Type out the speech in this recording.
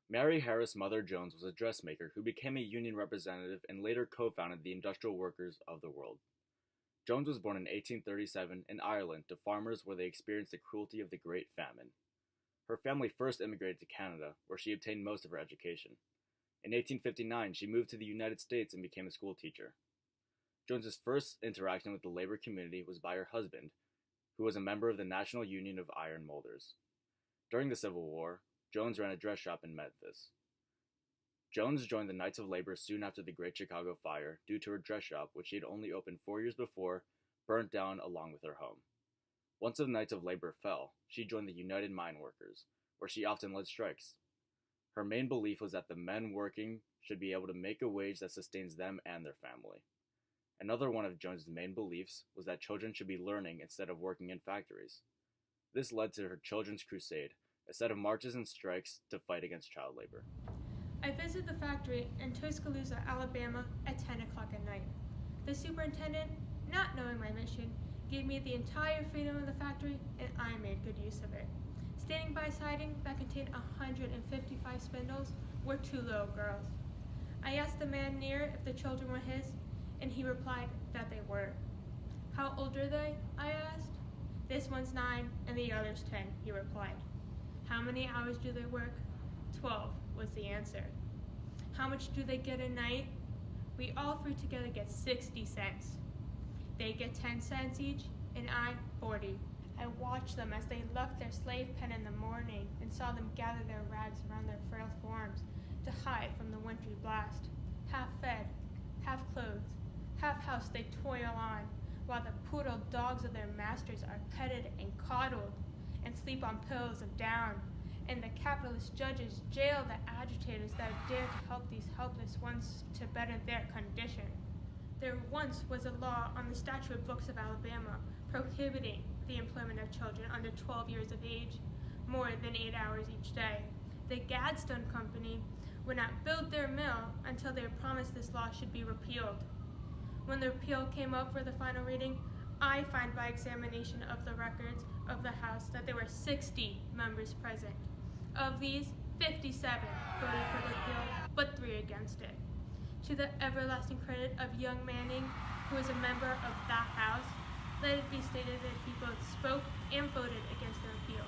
Mary Harris Mother Jones was a dressmaker who became a union representative and later co-founded the Industrial Workers of the World. Jones was born in 1837 in Ireland to farmers where they experienced the cruelty of the Great Famine. Her family first immigrated to Canada, where she obtained most of her education. In 1859, she moved to the United States and became a school teacher. Jones's first interaction with the labor community was by her husband, who was a member of the National Union of Iron Molders. During the Civil War, Jones ran a dress shop in Memphis. Jones joined the Knights of Labor soon after the Great Chicago Fire due to her dress shop, which she had only opened 4 years before, burnt down along with her home. Once the Knights of Labor fell, she joined the United Mine Workers, where she often led strikes. Her main belief was that the men working should be able to make a wage that sustains them and their family. Another one of Jones's main beliefs was that children should be learning instead of working in factories. This led to her Children's Crusade, a set of marches and strikes to fight against child labor. I visited the factory in Tuscaloosa, Alabama at 10 o'clock at night. The superintendent, not knowing my mission, gave me the entire freedom of the factory, and I made good use of it. Standing by siding that contained 155 spindles were two little girls. I asked the man near if the children were his, and he replied that they were. How old are they? I asked. This one's 9 and the other's 10, he replied. How many hours do they work? 12 was the answer. How much do they get a night? We all three together get 60 cents. They get 10 cents each, and I 40. I watched them as they left their slave pen in the morning and saw them gather their rags around their frail forms to hide from the wintry blast. Half fed, half clothed, half housed they toil on, while the poodle dogs of their masters are petted and coddled and sleep on pillows of down, and the capitalist judges jail the agitators that dare to help these helpless ones to better their condition. There once was a law on the statute books of Alabama prohibiting the employment of children under 12 years of age, more than 8 hours each day. The Gadsden Company would not build their mill until they promised this law should be repealed. When the repeal came up for the final reading, I find by examination of the records of the House that there were 60 members present. Of these, 57 voted for the repeal, but 3 against it. To the everlasting credit of young Manning, who is a member of that House, let it be stated that he both spoke and voted against the repeal.